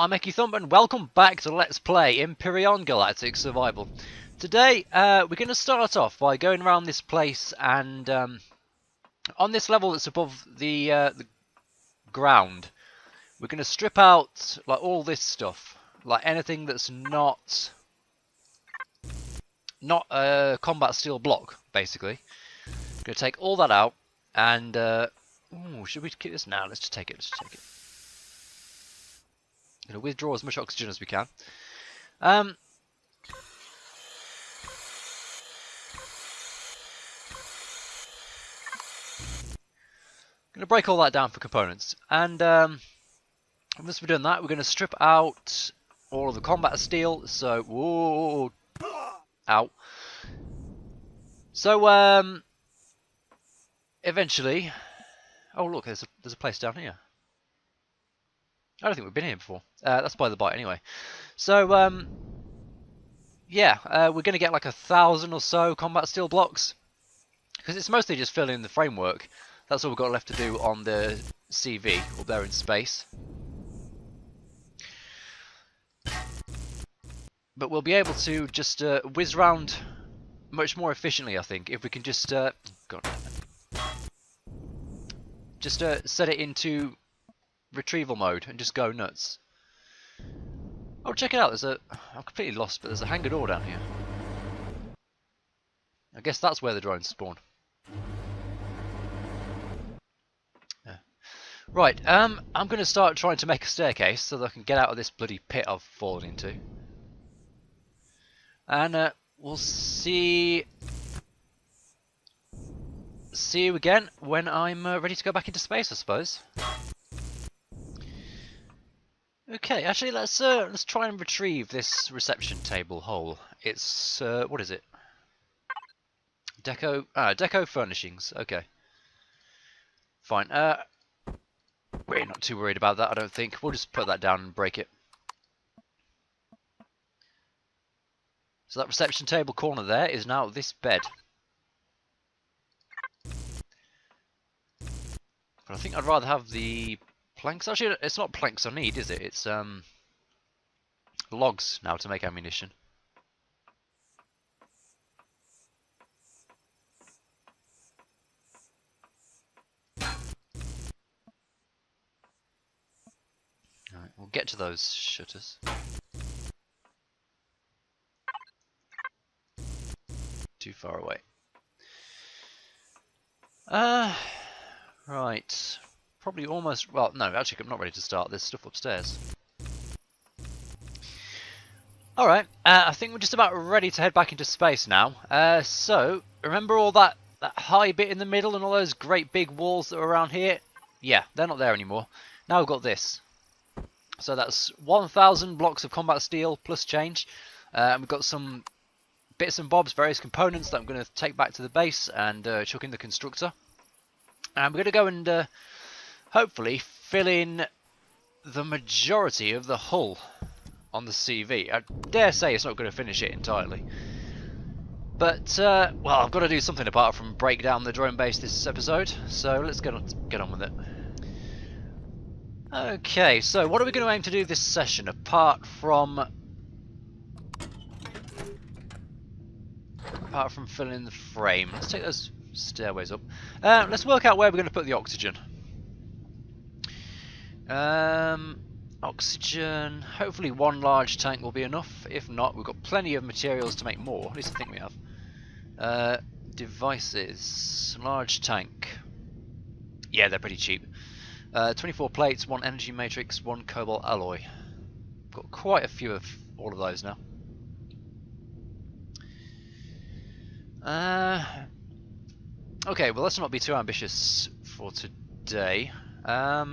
I'm EkkiThump and welcome back to Let's Play Empyrion Galactic Survival. Today we're going to start off by going around this place and on this level that's above the ground, we're going to strip out like all this stuff, like anything that's not a combat steel block, basically. Going to take all that out and ooh, should we keep this now? Let's just take it. Going to withdraw as much oxygen as we can. Going to break all that down for components, and once we're done that, we're going to strip out all of the combat steel. So, whoa, ow. So, eventually, oh look, there's a place down here. I don't think we've been here before. That's by the by, anyway. So, yeah, we're going to get like 1,000 or so combat steel blocks, because it's mostly just filling in the framework. That's all we've got left to do on the CV up there in space. But we'll be able to just whiz around much more efficiently, I think, if we can just set it into retrieval mode and just go nuts. Oh, check it out! I'm completely lost, but there's a hangar door down here. I guess that's where the drones spawn. Right, I'm going to start trying to make a staircase so that I can get out of this bloody pit I've fallen into. And we'll see you again when I'm ready to go back into space, I suppose. Okay, actually let's try and retrieve this reception table hole. It's what is it? Deco furnishings. Okay. Fine. We're not too worried about that, I don't think. We'll just put that down and break it. So that reception table corner there is now this bed. But I think I'd rather have the planks. Actually, it's not planks I need, is it? It's logs now to make ammunition. Alright, we'll get to those shutters. Too far away. Right. Probably almost... Well, no, actually I'm not ready to start. There's stuff upstairs. Alright, I think we're just about ready to head back into space now. So, remember all that high bit in the middle and all those great big walls that were around here? Yeah, they're not there anymore. Now we've got this. So that's 1,000 blocks of combat steel plus change. And we've got some bits and bobs, various components that I'm going to take back to the base and chuck in the constructor. And we're going to go and hopefully fill in the majority of the hull on the CV. I dare say it's not going to finish it entirely. But, well, I've got to do something apart from break down the drone base this episode. So let's get on with it. Okay, so what are we going to aim to do this session apart from filling in the frame? Let's take those stairways up. Let's work out where we're going to put the oxygen. Oxygen. Hopefully one large tank will be enough. If not, we've got plenty of materials to make more. At least I think we have. Devices. Large tank. Yeah, they're pretty cheap. 24 plates, 1 energy matrix, 1 cobalt alloy. Got quite a few of all of those now. Okay, well let's not be too ambitious for today. I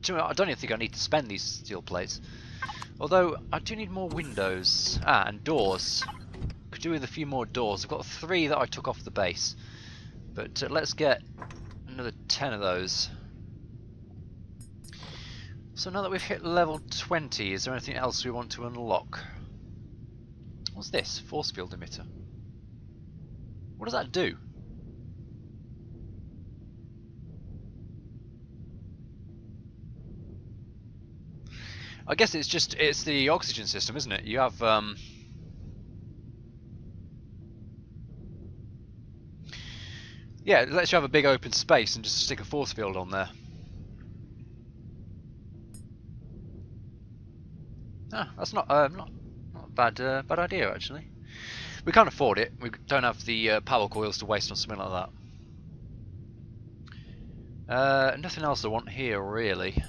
don't even think I need to spend these steel plates. Although, I do need more windows. And doors. Could do with a few more doors. I've got 3 that I took off the base. But let's get another 10 of those. So now that we've hit level 20, is there anything else we want to unlock? What's this? Force field emitter. What does that do? I guess it's the oxygen system, isn't it? You have yeah, it lets you have a big open space and just stick a force field on there. Ah, that's not a bad bad idea actually. We can't afford it. We don't have the power coils to waste on something like that. Nothing else I want here really.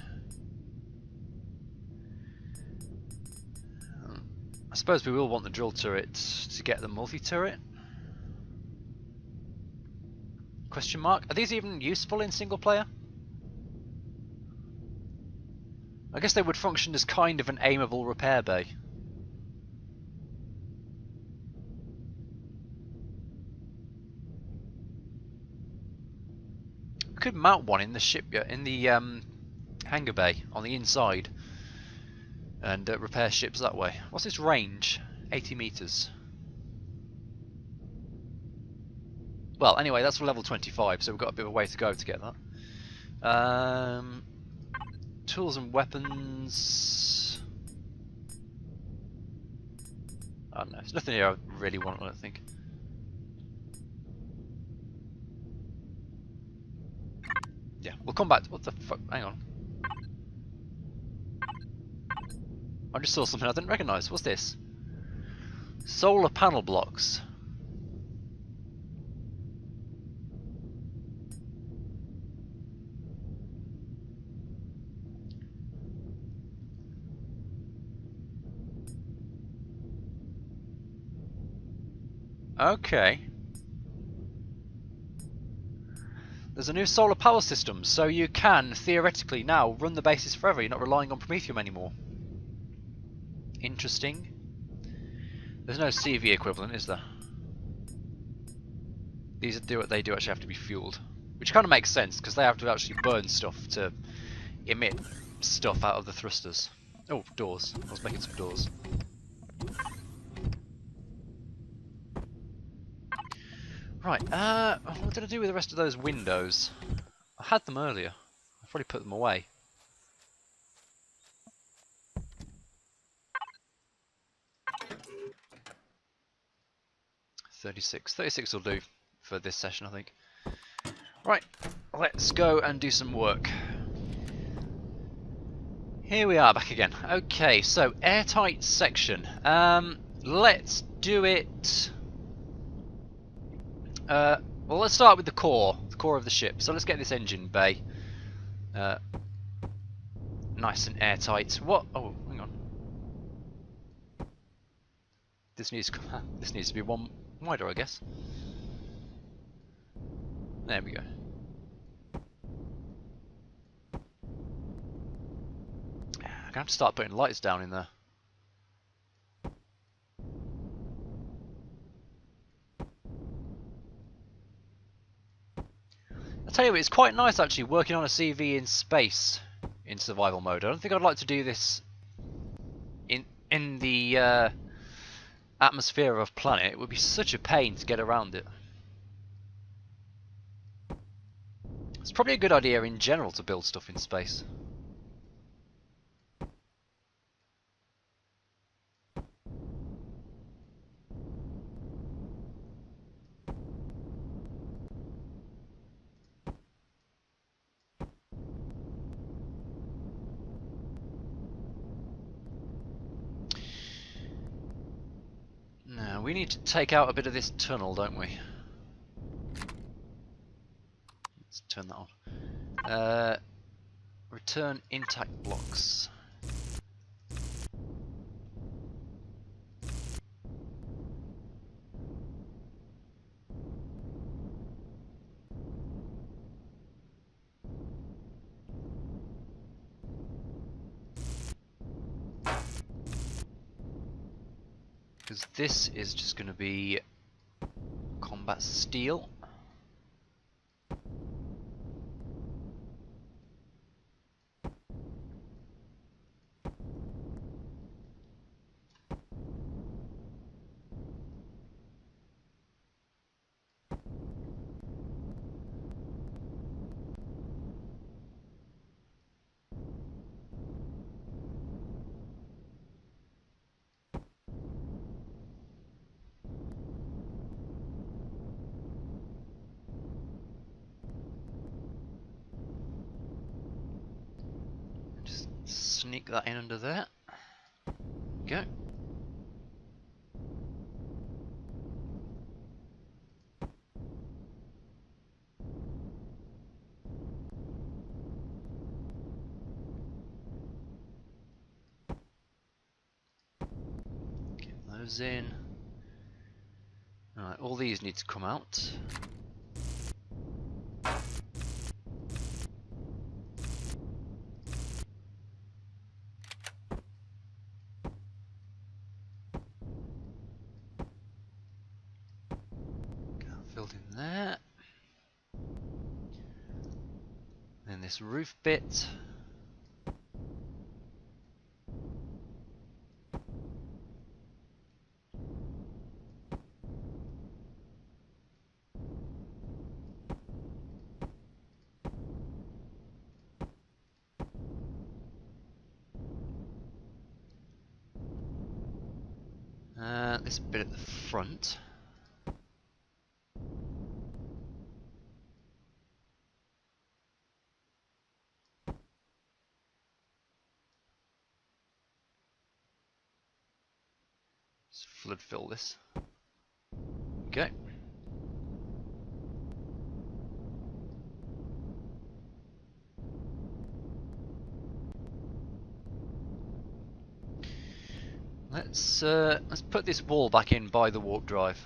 I suppose we will want the drill turret to get the multi-turret. Question mark? Are these even useful in single player? I guess they would function as kind of an aimable repair bay. We could mount one in the shipyard, in the hangar bay on the inside, and repair ships that way. What's its range? 80 meters. Well, anyway, that's for level 25, so we've got a bit of a way to go to get that. Tools and weapons. I don't know. There's nothing here I really want, I don't think. Yeah, we'll come back. What the fuck? Hang on. I just saw something I didn't recognise. What's this? Solar panel blocks. Okay. There's a new solar power system, so you can, theoretically, now run the bases forever. You're not relying on Promethium anymore. Interesting. There's no CV equivalent, is there? These do what they do actually have to be fueled. Which kind of makes sense, because they have to actually burn stuff to emit stuff out of the thrusters. Oh, doors. I was making some doors. Right, what did I do with the rest of those windows? I had them earlier. I probably put them away. $36 will do for this session, I think. Right, let's go and do some work. Here we are back again. Okay, so airtight section. Let's do it. Well, let's start with the core of the ship. So let's get this engine bay nice and airtight. What? Oh, hang on. This needs to be one wider, I guess. There we go. I'm gonna have to start putting lights down in there. I'll tell you what, it's quite nice actually working on a CV in space in survival mode. I don't think I'd like to do this in the atmosphere of a planet. It would be such a pain to get around it. It's probably a good idea in general to build stuff in space. Now, we need to take out a bit of this tunnel, don't we? Let's turn that on. Return intact blocks. Because this is just going to be combat steel. sneak that in under there. Go. Get those in. Alright, all these need to come out. Filled in there. Then this roof bit. This bit at the front. Just flood fill this. Okay. Let's put this wall back in by the warp drive.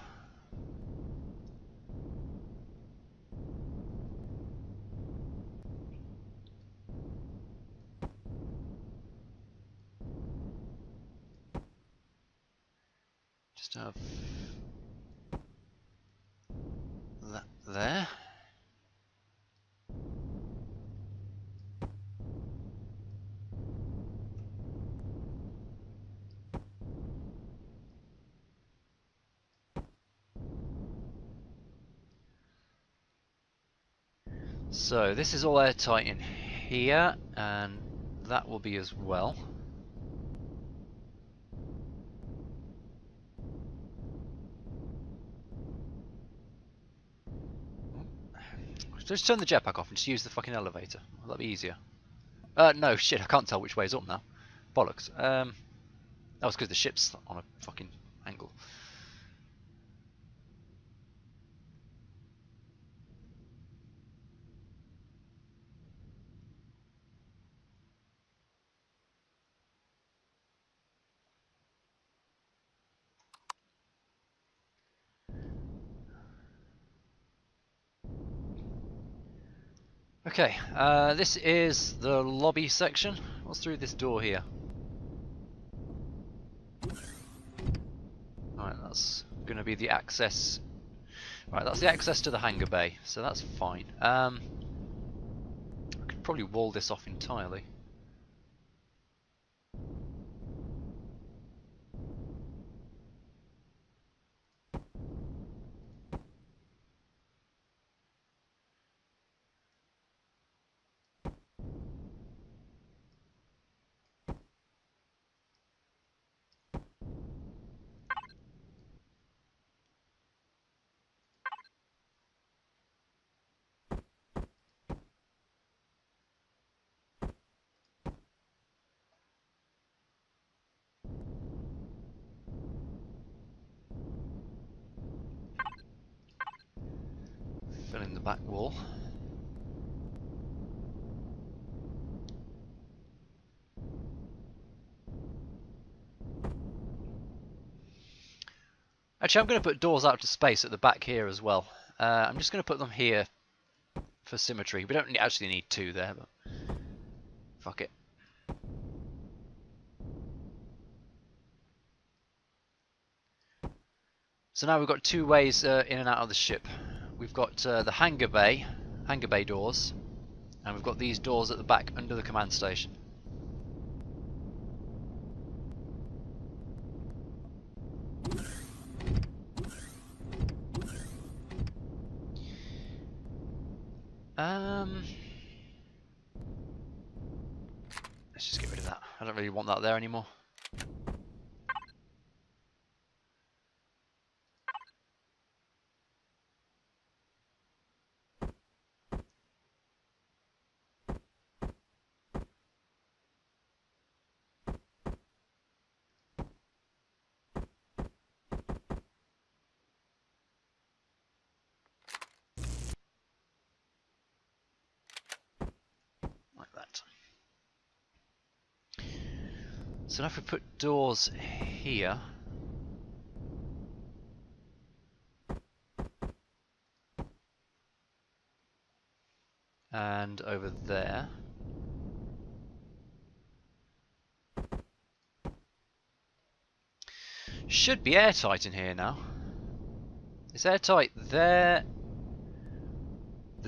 Just have that there. So this is all airtight in here, and that will be as well. Just turn the jetpack off and just use the fucking elevator. That'll be easier. No, shit, I can't tell which way is up now. Bollocks. That was because the ship's on a fucking angle. Okay, this is the lobby section. What's through this door here? Right, that's going to be the access. Right, that's the access to the hangar bay, so that's fine. I could probably wall this off entirely. Fill in the back wall. Actually, I'm going to put doors out to space at the back here as well. I'm just going to put them here for symmetry. We don't actually need two there, but fuck it. So now we've got two ways in and out of the ship. We've got the hangar bay doors, and we've got these doors at the back under the command station. Let's just get rid of that. I don't really want that there anymore. that. So now if we put doors here, and over there, should be airtight in here now. It's airtight there.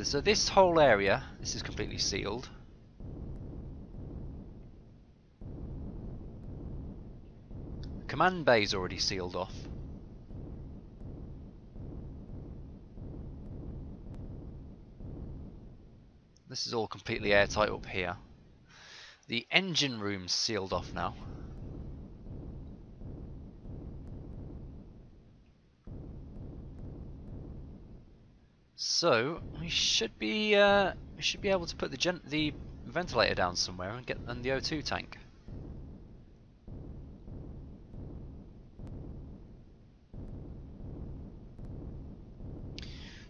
So this whole area, this is completely sealed. The command bay is already sealed off. This is all completely airtight up here. The engine room's sealed off now. So we should be able to put the ventilator down somewhere and get the O2 tank.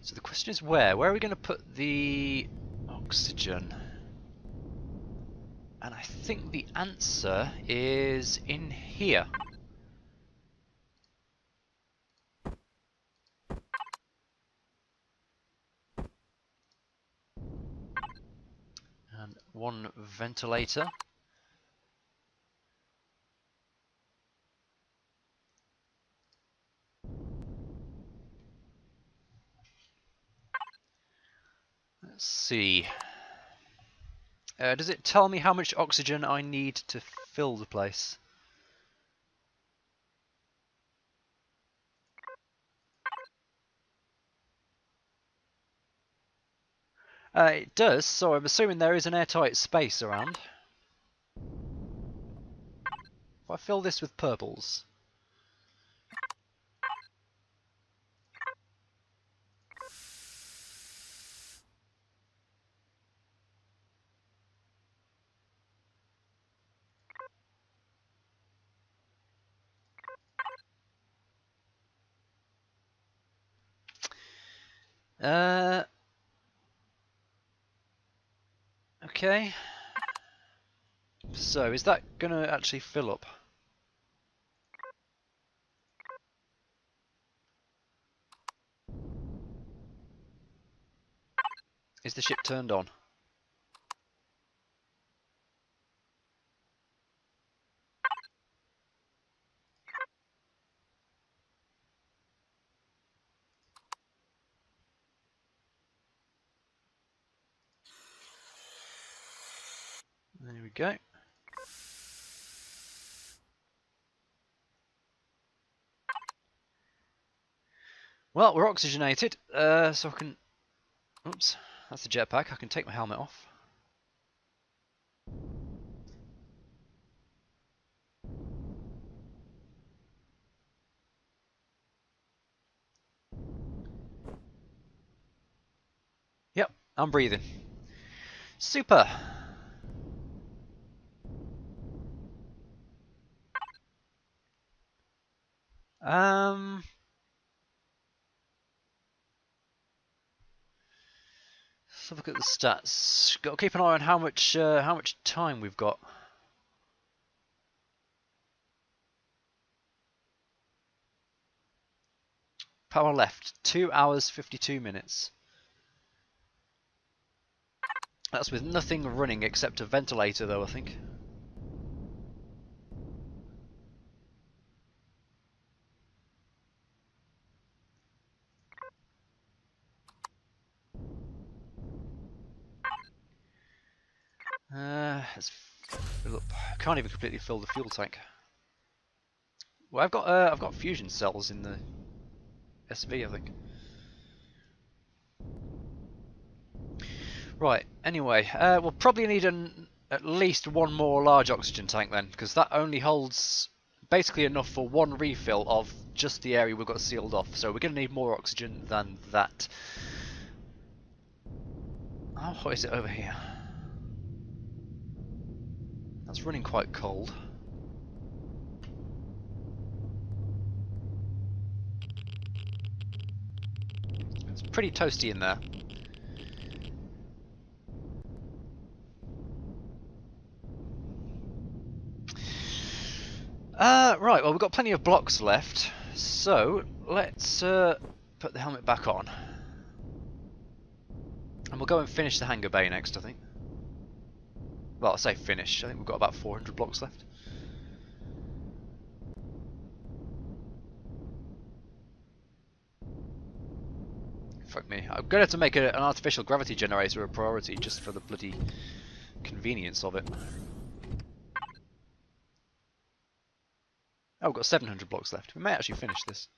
So the question is where? Where are we going to put the oxygen? And I think the answer is in here. And one ventilator. Let's see. Does it tell me how much oxygen I need to fill the place? It does, so I'm assuming there is an airtight space around. If I fill this with purples. Okay. So, is that going to actually fill up? Is the ship turned on? There we go. Well, we're oxygenated, so I can... Oops, that's the jetpack. I can take my helmet off. Yep, I'm breathing. Super! Let's have a look at the stats. Got to keep an eye on how much time we've got. Power left, 2 hours 52 minutes. That's with nothing running except a ventilator though, I think. Let's fill up. I can't even completely fill the fuel tank. Well, I've got fusion cells in the SV, I think. Right. Anyway, we'll probably need at least one more large oxygen tank then, because that only holds basically enough for one refill of just the area we've got sealed off. So we're going to need more oxygen than that. How hot is it over here? That's running quite cold. It's pretty toasty in there. Right, well we've got plenty of blocks left, so let's put the helmet back on. And we'll go and finish the hangar bay next, I think. Well, I say finish, I think we've got about 400 blocks left. Fuck me. I'm going to have to make an artificial gravity generator a priority just for the bloody convenience of it. Oh, we've got 700 blocks left. We may actually finish this.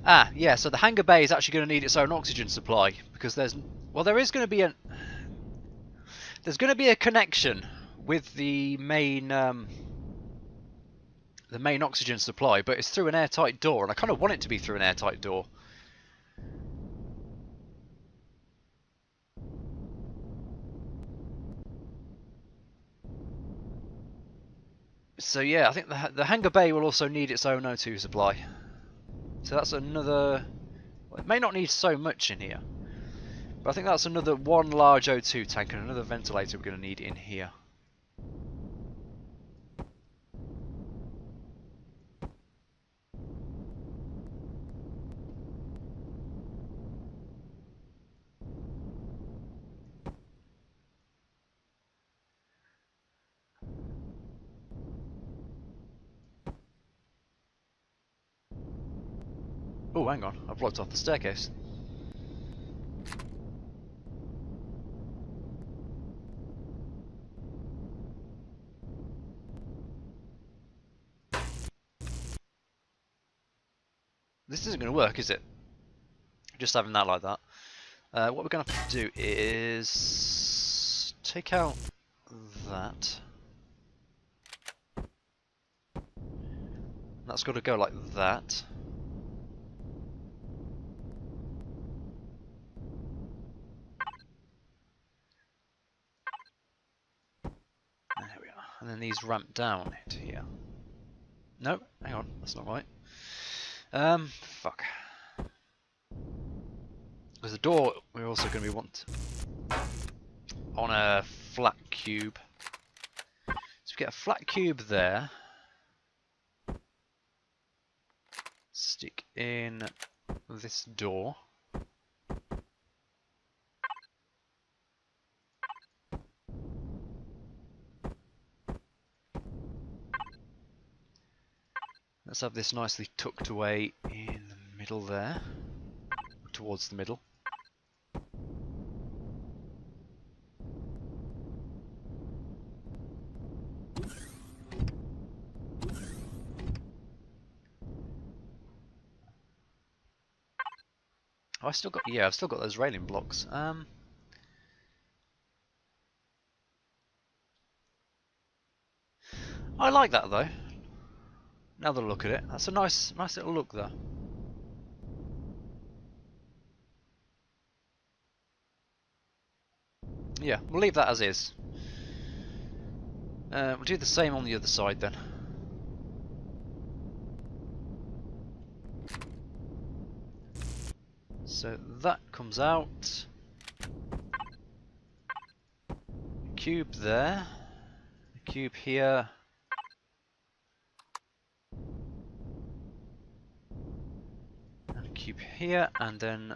Ah, yeah, so the hangar bay is actually going to need its own oxygen supply, because there's going to be a connection with the main oxygen supply, but it's through an airtight door, and I kind of want it to be through an airtight door. So yeah, I think the hangar bay will also need its own O2 supply. So that's another... Well, it may not need so much in here, but I think that's another one large O2 tank and another ventilator we're going to need in here. Oh, hang on, I've blocked off the staircase. This isn't going to work, is it? Just having that like that. What we're going to have to do is take out that. That's got to go like that. There we are. And then these ramp down into here. No, hang on, that's not right. Fuck. There's a door we're also going to be want on a flat cube. So we get a flat cube there. Stick in this door. Let's have this nicely tucked away in the middle there, towards the middle. Oh, I've still got those railing blocks. I like that though. Now that I look at it, that's a nice little look there. Yeah, we'll leave that as is. We'll do the same on the other side then. So that comes out. Cube there. A cube here. And a cube here, and then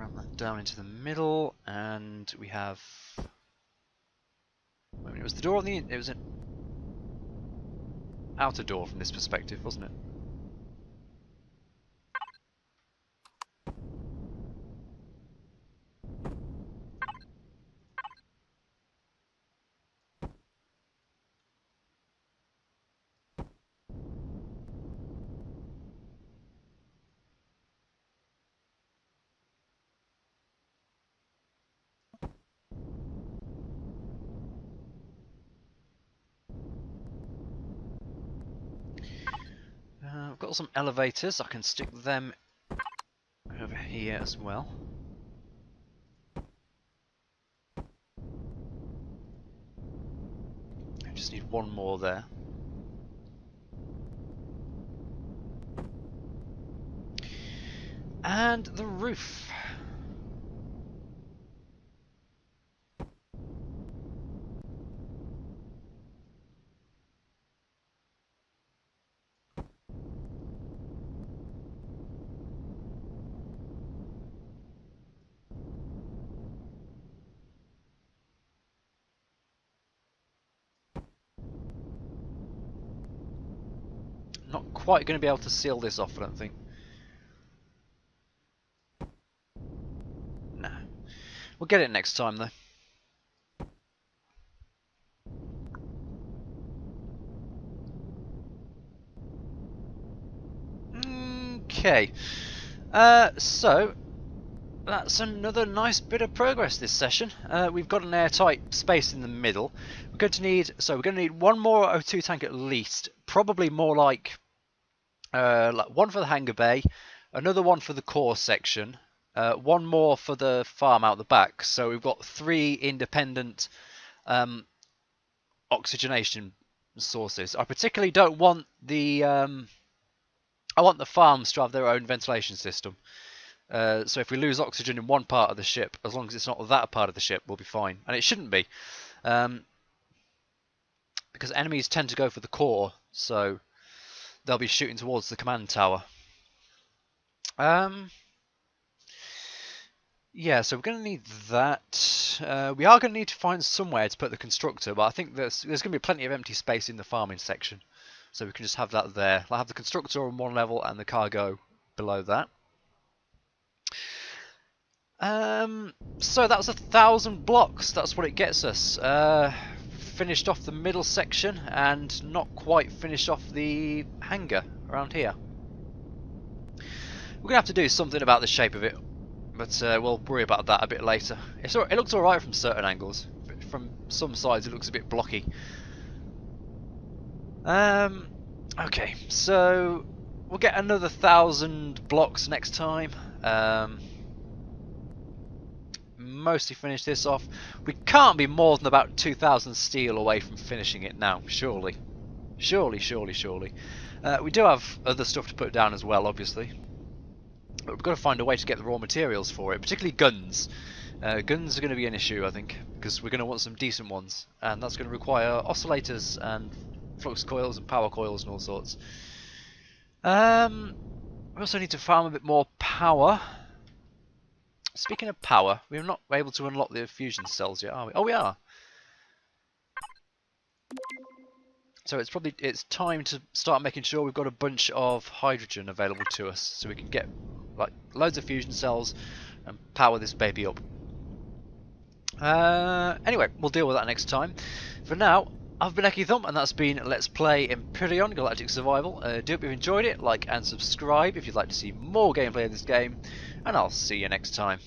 ram that down into the middle, and we have. I mean, it was the door on the. It was an outer door from this perspective, wasn't it? I've got some elevators. I can stick them over here as well. I just need one more there. And the roof. Not quite going to be able to seal this off, I don't think. No. We'll get it next time, though. Okay. So, that's another nice bit of progress this session. We've got an airtight space in the middle. We're going to need one more O2 tank at least. Probably more like one for the hangar bay, another one for the core section, one more for the farm out the back. So we've got 3 independent oxygenation sources. I particularly don't want the I want the farms to have their own ventilation system. So if we lose oxygen in one part of the ship, as long as it's not that part of the ship, we'll be fine. And it shouldn't be, because enemies tend to go for the core, so they'll be shooting towards the command tower. Yeah, so we're going to need that. We are going to need to find somewhere to put the constructor, but I think there's going to be plenty of empty space in the farming section. So we can just have that there. I'll have the constructor on one level and the cargo below that. So that was 1,000 blocks. That's what it gets us. Finished off the middle section and not quite finished off the hangar around here. We're going to have to do something about the shape of it, but we'll worry about that a bit later. It looks alright from certain angles. From some sides it looks a bit blocky. Okay, so we'll get another 1,000 blocks next time. Mostly finish this off. We can't be more than about 2,000 steel away from finishing it now, surely. Surely. We do have other stuff to put down as well, obviously. But we've got to find a way to get the raw materials for it, particularly guns. Guns are going to be an issue, I think, because we're going to want some decent ones. And that's going to require oscillators and flux coils and power coils and all sorts. We also need to farm a bit more power. Speaking of power, we're not able to unlock the fusion cells yet, are we? Oh, we are. So it's time to start making sure we've got a bunch of hydrogen available to us, so we can get like loads of fusion cells and power this baby up. Anyway, we'll deal with that next time. For now, I've been EkkiThump, and that's been Let's Play Empyrion Galactic Survival. Do hope you've enjoyed it. Like and subscribe if you'd like to see more gameplay of this game, and I'll see you next time.